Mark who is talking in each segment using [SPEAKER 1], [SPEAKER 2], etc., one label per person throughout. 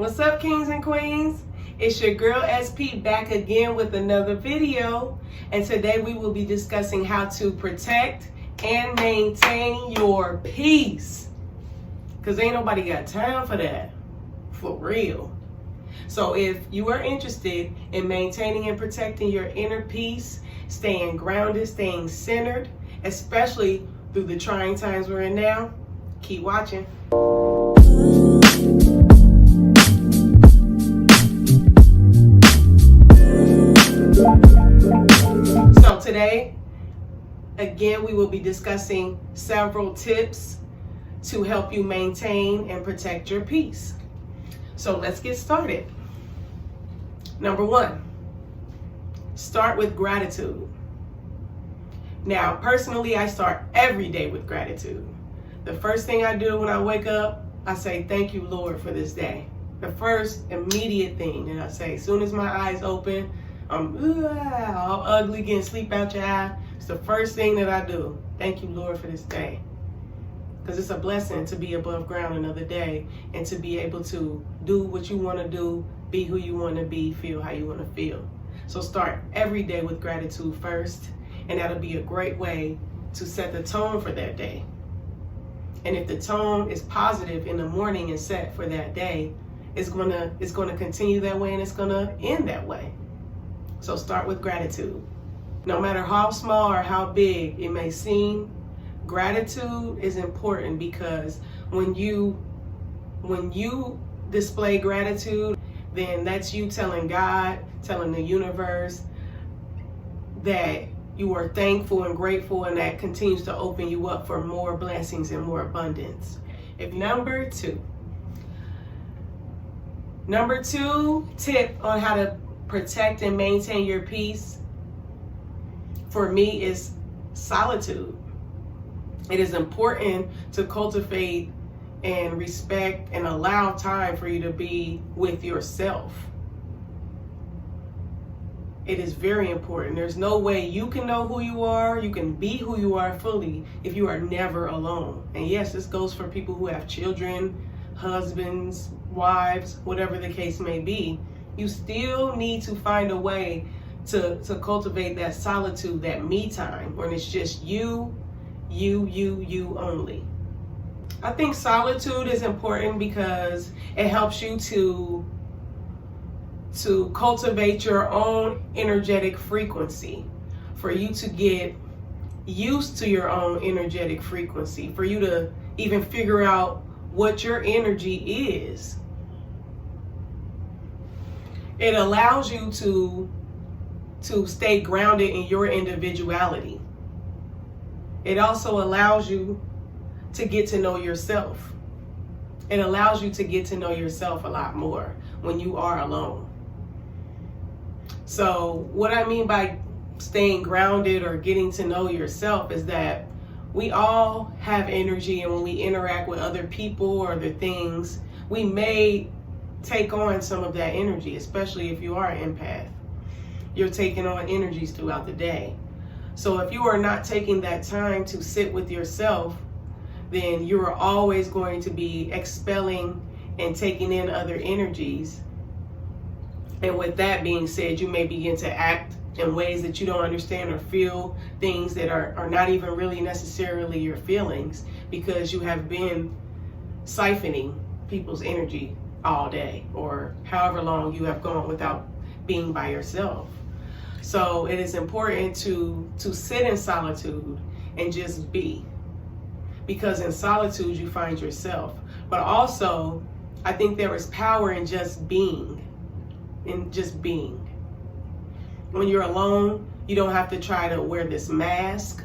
[SPEAKER 1] What's up, kings and queens? It's your girl SP back again with another video, and today we will be discussing how to protect and maintain your peace, because ain't nobody got time for that, for real. So if you are interested in maintaining and protecting your inner peace, staying grounded, staying centered, especially through the trying times we're in now, keep watching. So today, again, we will be discussing several tips to help you maintain and protect your peace. So let's get started. Number one, start with gratitude. Now, personally, I start every day with gratitude. The first thing I do when I wake up, I say, thank you, Lord, for this day. The first immediate thing that I say, as soon as my eyes open, I'm all ugly, getting sleep out your eye. It's the first thing that I do. Thank you, Lord, for this day. Because it's a blessing to be above ground another day and to be able to do what you want to do, be who you want to be, feel how you want to feel. So start every day with gratitude first, and that'll be a great way to set the tone for that day. And if the tone is positive in the morning and set for that day, it's gonna continue that way, and it's gonna end that way. So start with gratitude. No matter how small or how big it may seem, gratitude is important, because when you display gratitude, then that's you telling God, telling the universe that you are thankful and grateful, and that continues to open you up for more blessings and more abundance. Number two tip on how to protect and maintain your peace for me is solitude. It is important to cultivate and respect and allow time for you to be with yourself. It is very important. There's no way you can know who you are, you can be who you are fully, if you are never alone. And yes, this goes for people who have children, husbands, wives, whatever the case may be. You still need to find a way to cultivate that solitude, that me time, when it's just you only. I think solitude is important because it helps you to cultivate your own energetic frequency, for you to get used to your own energetic frequency, for you to even figure out what your energy is. It allows you to stay grounded in your individuality. It also allows you to get to know yourself. It allows you to get to know yourself a lot more when you are alone. So what I mean by staying grounded or getting to know yourself is that we all have energy, and when we interact with other people or other things, we may take on some of that energy, especially if you are an empath. You're taking on energies throughout the day. So if you are not taking that time to sit with yourself, then you're always going to be expelling and taking in other energies. And with that being said, you may begin to act in ways that you don't understand, or feel things that are not even really necessarily your feelings, because you have been siphoning people's energy all day, or however long you have gone without being by yourself. So it is important to sit in solitude and just be, because in solitude you find yourself. But also, I think there is power in just being. When you're alone, you don't have to try to wear this mask,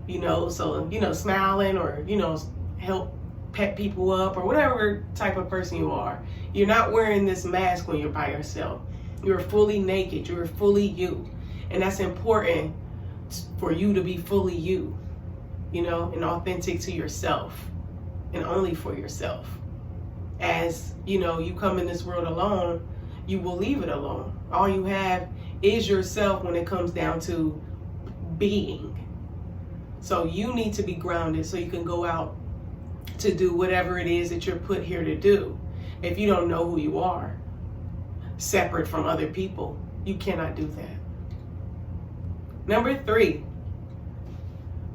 [SPEAKER 1] smiling, or, help pet people up, or whatever type of person you are. You're not wearing this mask when you're by yourself. You're fully naked. You're fully you. And that's important for you to be fully you, and authentic to yourself, and only for yourself. As, you come in this world alone, you will leave it alone. All you have is yourself when it comes down to being. So you need to be grounded so you can go out to do whatever it is that you're put here to do. if you don't know who you are, separate from other people. You cannot do that. Number 3,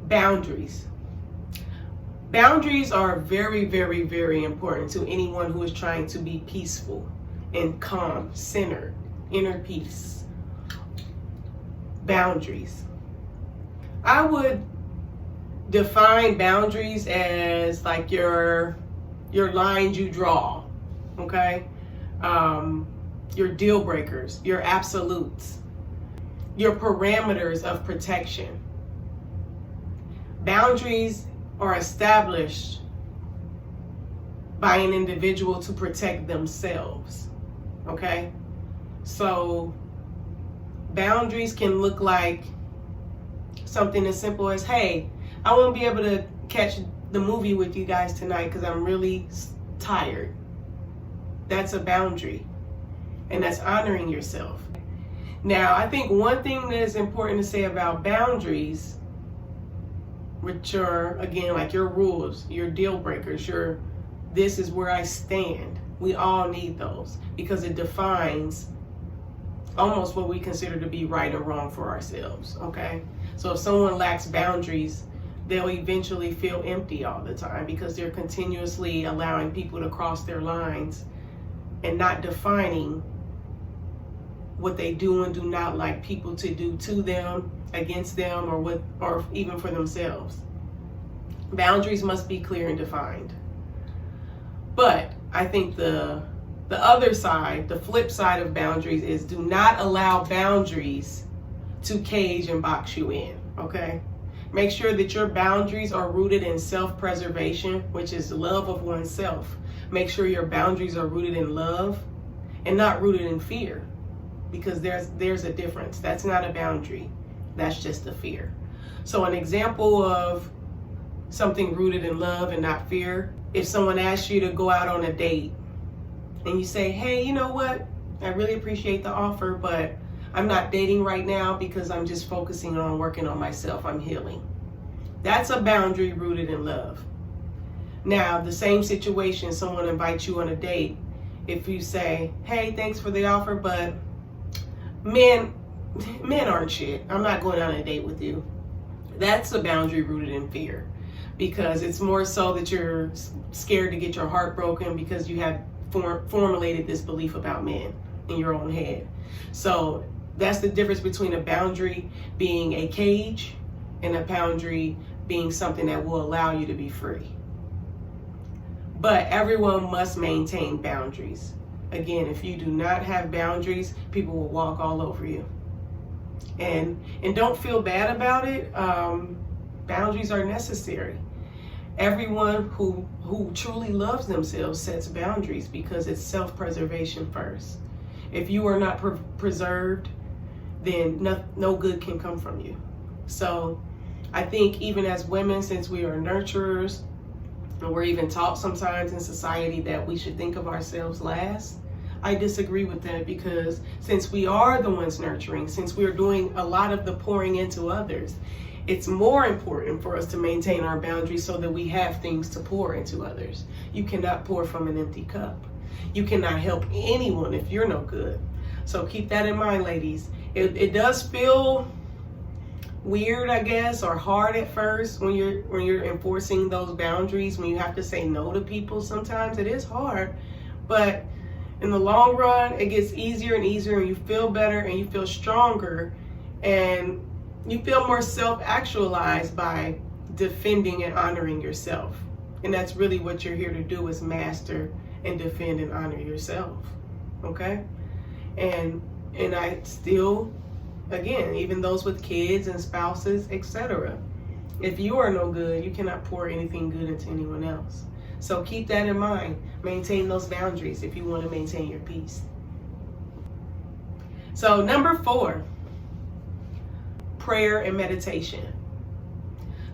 [SPEAKER 1] boundaries. Boundaries are very, very, very important to anyone who is trying to be peaceful and calm, centered, inner peace. Boundaries. I would define boundaries as like your lines you draw, okay? Your deal breakers, your absolutes, your parameters of protection. Boundaries are established by an individual to protect themselves, okay? So boundaries can look like something as simple as, hey, I won't be able to catch the movie with you guys tonight because I'm really tired. That's a boundary, and that's honoring yourself. Now, I think one thing that is important to say about boundaries, which are, again, like your rules, your deal breakers, this is where I stand. We all need those because it defines almost what we consider to be right or wrong for ourselves, okay? So if someone lacks boundaries, they'll eventually feel empty all the time because they're continuously allowing people to cross their lines and not defining what they do and do not like people to do to them, against them, or even for themselves. Boundaries must be clear and defined. But I think the other side, the flip side of boundaries is do not allow boundaries to cage and box you in, okay? Make sure that your boundaries are rooted in self-preservation, which is love of oneself. Make sure your boundaries are rooted in love and not rooted in fear, because there's a difference. That's not a boundary. That's just a fear. So an example of something rooted in love and not fear, if someone asks you to go out on a date and you say, hey, you know what? I really appreciate the offer, but I'm not dating right now because I'm just focusing on working on myself. I'm healing. That's a boundary rooted in love. Now, the same situation, someone invites you on a date. If you say, hey, thanks for the offer, but men aren't shit. I'm not going on a date with you. That's a boundary rooted in fear, because it's more so that you're scared to get your heart broken because you have formulated this belief about men in your own head. So that's the difference between a boundary being a cage and a boundary being something that will allow you to be free. But everyone must maintain boundaries. Again, if you do not have boundaries, people will walk all over you. And don't feel bad about it. Boundaries are necessary. Everyone who truly loves themselves sets boundaries because it's self-preservation first. If you are not preserved, then no good can come from you. So I think even as women, since we are nurturers, and we're even taught sometimes in society that we should think of ourselves last, I disagree with that, because since we are the ones nurturing, since we're doing a lot of the pouring into others, it's more important for us to maintain our boundaries so that we have things to pour into others. You cannot pour from an empty cup. You cannot help anyone if you're no good. So keep that in mind, ladies. It does feel weird, I guess, or hard at first when you're enforcing those boundaries, when you have to say no to people. Sometimes it is hard, but in the long run, it gets easier and easier, and you feel better and you feel stronger, and you feel more self-actualized by defending and honoring yourself. And that's really what you're here to do, is master and defend and honor yourself. Okay? And I still, again, even those with kids and spouses, etc., if you are no good, you cannot pour anything good into anyone else. So keep that in mind. Maintain those boundaries if you want to maintain your peace. So number 4, prayer and meditation.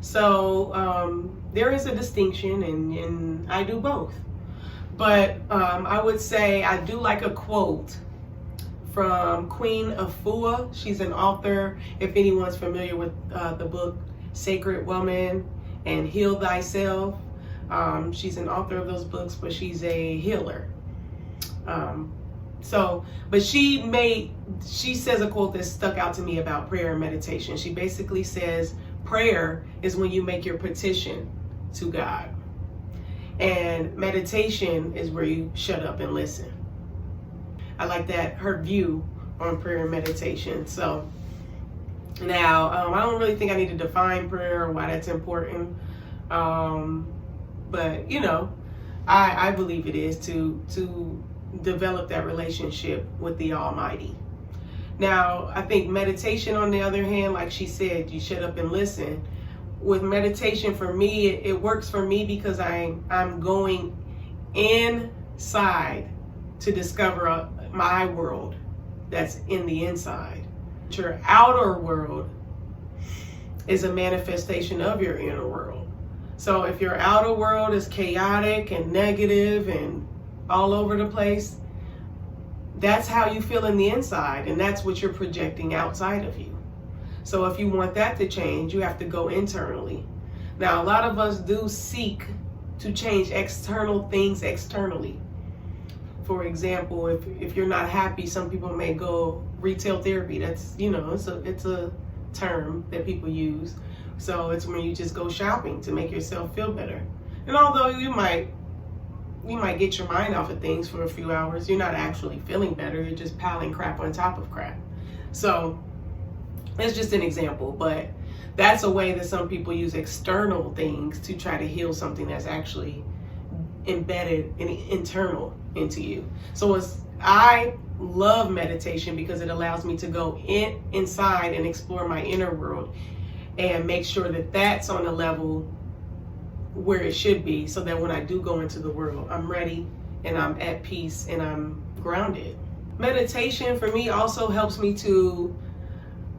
[SPEAKER 1] So there is a distinction, and I do both. But I would say I do like a quote from Queen of Faux. She's an author. If anyone's familiar with the book Sacred Woman and Heal Thyself, she's an author of those books, but she's a healer. But she says a quote that stuck out to me about prayer and meditation. She basically says prayer is when you make your petition to God, and meditation is where you shut up and listen. I like that, her view on prayer and meditation. So now, I don't really think I need to define prayer or why that's important. But you know, I believe it is to develop that relationship with the Almighty. Now, I think meditation, on the other hand, like she said, you shut up and listen. With meditation, for me, it works for me because I'm going inside to discover my world that's in the inside. Your outer world is a manifestation of your inner world. So if your outer world is chaotic and negative and all over the place, that's how you feel in the inside, and that's what you're projecting outside of you. So if you want that to change, you have to go internally. Now, a lot of us do seek to change external things externally. For example, if you're not happy, some people may go retail therapy. That's, you know, it's a term that people use. So it's when you just go shopping to make yourself feel better. And although you might get your mind off of things for a few hours, you're not actually feeling better. You're just piling crap on top of crap. So that's just an example, but that's a way that some people use external things to try to heal something that's actually embedded and internal into you. So I love meditation because it allows me to go inside and explore my inner world and make sure that that's on a level where it should be, so that when I do go into the world, I'm ready and I'm at peace and I'm grounded. Meditation for me also helps me to,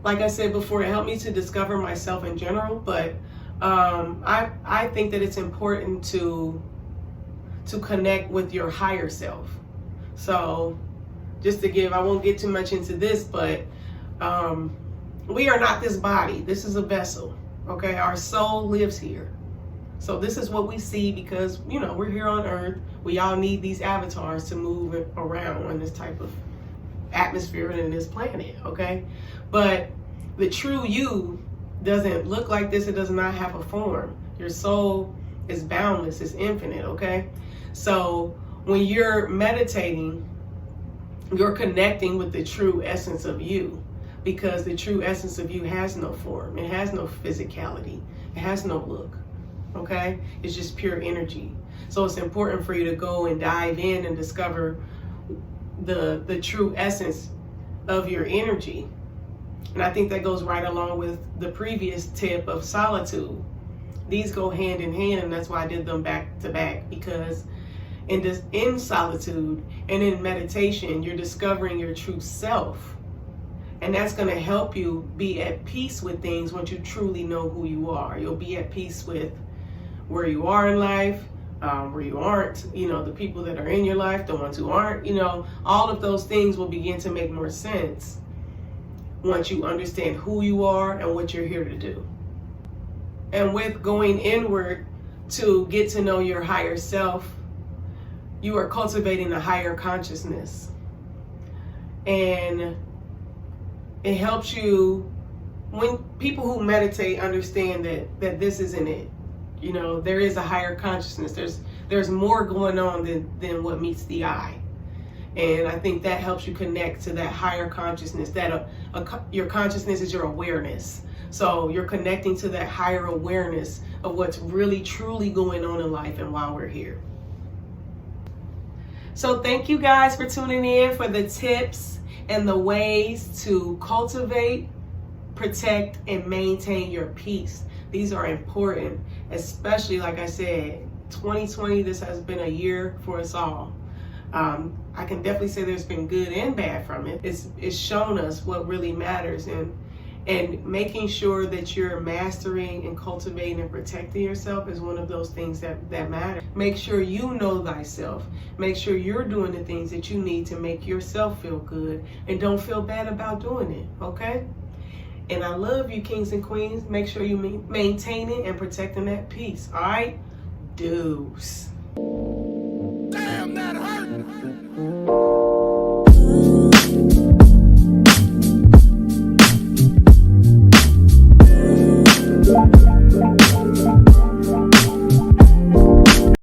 [SPEAKER 1] like I said before, it helped me to discover myself in general, but I think that it's important to connect with your higher self. So just to give, I won't get too much into this, but we are not this body. This is a vessel, okay? Our soul lives here. So this is what we see because, you know, we're here on earth. We all need these avatars to move around on this type of atmosphere and in this planet, okay? But the true you doesn't look like this. It does not have a form. Your soul is boundless, it's infinite, okay? So when you're meditating, you're connecting with the true essence of you, because the true essence of you has no form. It has no physicality. It has no look. Okay? It's just pure energy. So it's important for you to go and dive in and discover the true essence of your energy. And I think that goes right along with the previous tip of solitude. These go hand in hand, and that's why I did them back to back, because in solitude and in meditation, you're discovering your true self. And that's going to help you be at peace with things once you truly know who you are. You'll be at peace with where you are in life, where you aren't, you know, the people that are in your life, the ones who aren't, you know, all of those things will begin to make more sense once you understand who you are and what you're here to do. And with going inward to get to know your higher self, you are cultivating a higher consciousness. And it helps you, when people who meditate understand that this isn't it. You know, there is a higher consciousness. There's more going on than what meets the eye. And I think that helps you connect to that higher consciousness, that your consciousness is your awareness. So you're connecting to that higher awareness of what's really truly going on in life and why we're here. So thank you guys for tuning in for the tips and the ways to cultivate, protect, and maintain your peace. These are important, especially, like I said, 2020, this has been a year for us all. I can definitely say there's been good and bad from it. It's shown us what really matters, and making sure that you're mastering and cultivating and protecting yourself is one of those things that matter. Make sure you know thyself. Make sure you're doing the things that you need to make yourself feel good, and don't feel bad about doing it, okay? And I love you, kings and queens. Make sure you maintaining and protecting that peace, all right? Deuce.
[SPEAKER 2] Damn, that hurt!
[SPEAKER 1] you.